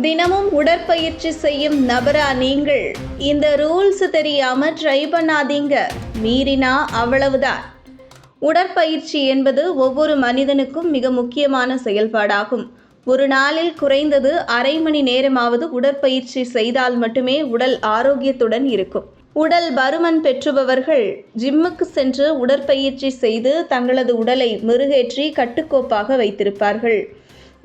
தினமும் உடற்பயிற்சி செய்யும் நபரா நீங்கள்? இந்த ரூல்ஸ் தெரியாம ட்ரை பண்ணாதீங்க. மீறினா அவ்வளவுதான். உடற்பயிற்சி என்பது ஒவ்வொரு மனிதனுக்கும் மிக முக்கியமான செயல்பாடாகும். ஒரு நாளில் குறைந்தது அரை மணி நேரமாவது உடற்பயிற்சி செய்தால் மட்டுமே உடல் ஆரோக்கியத்துடன் இருக்கும். உடல் பருமன் பெற்றுபவர்கள் ஜிம்முக்கு சென்று உடற்பயிற்சி செய்து தங்களது உடலை மெருகேற்றி கட்டுக்கோப்பாக வைத்திருப்பார்கள்.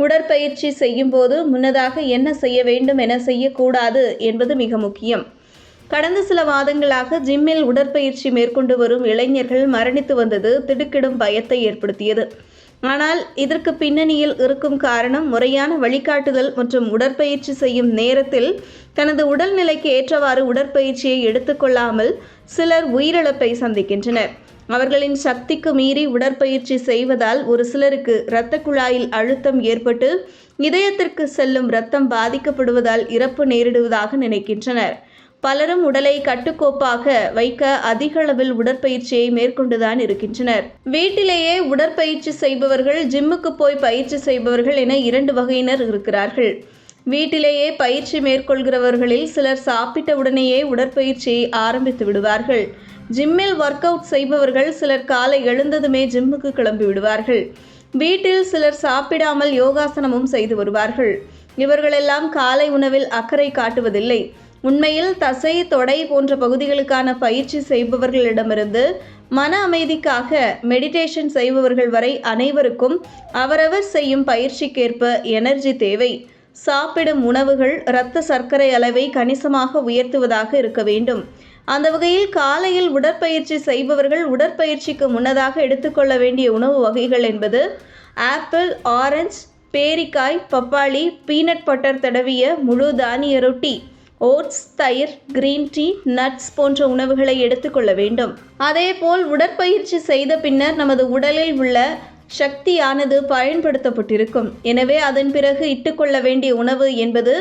உடற்பயிற்சி செய்யும் போது முன்னதாக என்ன செய்ய வேண்டும், என செய்யக்கூடாது என்பது மிக முக்கியம். கடந்த சில மாதங்களாக ஜிம்மில் உடற்பயிற்சி மேற்கொண்டு வரும் இளைஞர்கள் மரணித்து வந்தது திடுக்கிடும் பயத்தை ஏற்படுத்தியது. ஆனால் இதற்கு பின்னணியில் இருக்கும் காரணம் முறையான வழிகாட்டுதல் மற்றும் உடற்பயிற்சி செய்யும் நேரத்தில் தனது உடல்நிலைக்கு ஏற்றவாறு உடற்பயிற்சியை எடுத்துக்கொள்ளாமல் சிலர் உயிரிழப்பை சந்திக்கின்றனர். அவர்களின் சக்திக்கு மீறி உடற்பயிற்சி செய்வதால் ஒரு சிலருக்கு இரத்த குழாயில் அழுத்தம் ஏற்பட்டு இதயத்திற்கு செல்லும் இரத்தம் பாதிக்கப்படுவதால் இறப்பு நேரிடுவதாக நினைக்கின்றனர். பலரும் உடலை கட்டுக்கோப்பாக வைக்க அதிக அளவில் உடற்பயிற்சியை மேற்கொண்டுதான் இருக்கின்றனர். வீட்டிலேயே உடற்பயிற்சி செய்பவர்கள், ஜிம்முக்கு போய் பயிற்சி செய்பவர்கள் என இரண்டு வகையினர் இருக்கிறார்கள். வீட்டிலேயே பயிற்சி மேற்கொள்கிறவர்களில் சிலர் சாப்பிட்ட உடனேயே உடற்பயிற்சியை ஆரம்பித்து விடுவார்கள். ஜிம்மில் ஒர்க் அவுட் செய்பவர்கள் சிலர் காலை எழுந்ததுமே ஜிம்முக்கு கிளம்பி விடுவார்கள். வீட்டில் சிலர் சாப்பிடாமல் யோகாசனமும் செய்து வருவார்கள். இவர்களெல்லாம் காலை உணவில் அக்கறை காட்டுவதில்லை. உண்மையில் தசை, தொடை போன்ற பகுதிகளுக்கான பயிற்சி செய்பவர்களிடமிருந்து மன அமைதிக்காக மெடிடேஷன் செய்பவர்கள் வரை அனைவருக்கும் அவரவர் செய்யும் பயிற்சிக்கேற்ப எனர்ஜி தேவை. சாப்பிடும் உணவுகள் இரத்த சர்க்கரை அளவை கணிசமாக உயர்த்துவதாக இருக்க வேண்டும். அந்த வகையில் காலையில் உடற்பயிற்சி செய்பவர்கள் உடற்பயிற்சிக்கு முன்னதாக எடுத்துக்கொள்ள வேண்டிய உணவு வகைகள் என்பது ஆப்பிள், ஆரஞ்சு, பேரிக்காய், பப்பாளி, பீனட் பட்டர் தடவிய முழு தானிய ரொட்டி, ஓட்ஸ், தயிர், கிரீன் டீ, நட்ஸ் போன்ற உணவுகளை எடுத்துக்கொள்ள வேண்டும். அதேபோல் உடற்பயிற்சி செய்த பின்னர் நமது உடலில் உள்ள சக்தியானது பயன்படுத்தப்பட்டிருக்கும். எனவே அதன் பிறகு இட்டுக்கொள்ள வேண்டிய உணவு என்பது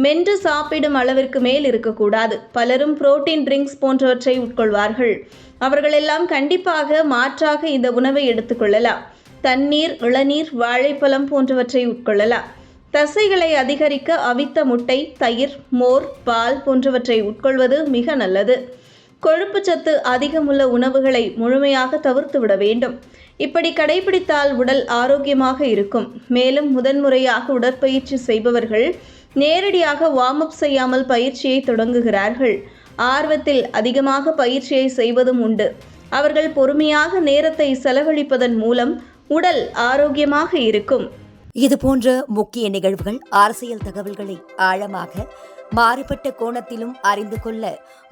மென்று சாப்பிடும் அளவிற்கு மேல் இருக்கக்கூடாது. பலரும் புரோட்டீன் ட்ரிங்க்ஸ் போன்றவற்றை உட்கொள்வார்கள். அவர்களெல்லாம் கண்டிப்பாக மாற்றாக இந்த உணவை எடுத்துக்கொள்ளலாம். தண்ணீர், இளநீர், வாழைப்பழம் போன்றவற்றை உட்கொள்ளலாம். தசைகளை அதிகரிக்க அவித்த முட்டை, தயிர், மோர், பால் போன்றவற்றை உட்கொள்வது மிக நல்லது. கொழுப்பு சத்து அதிகமுள்ள உணவுகளை முழுமையாக தவிர்த்து விட வேண்டும். இப்படி கடைபிடித்தால் உடல் ஆரோக்கியமாக இருக்கும். மேலும் முதன்முறையாக உடற்பயிற்சி செய்பவர்கள் நேரடியாக வார்ம் அப் செய்யாமல் பயிற்சியை தொடங்குகிறார்கள். ஆர்வத்தில் அதிகமாக பயிற்சியை செய்வதும் உண்டு. அவர்கள் பொறுமையாக நேரத்தை செலவழிப்பதன் மூலம் உடல் ஆரோக்கியமாக இருக்கும். இதுபோன்ற முக்கிய நிகழ்வுகள், அரசியல் தகவல்களை ஆழமாக மாறுபட்ட கோணத்திலும் அறிந்து கொள்ள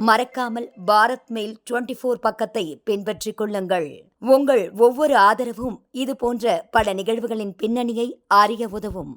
மறக்காமல் பாரத் மெயில் 24 பக்கத்தை பின்பற்றிக் கொள்ளுங்கள். உங்கள் ஒவ்வொரு ஆதரவும் இதுபோன்ற பல நிகழ்வுகளின் பின்னணியை அறிய உதவும்.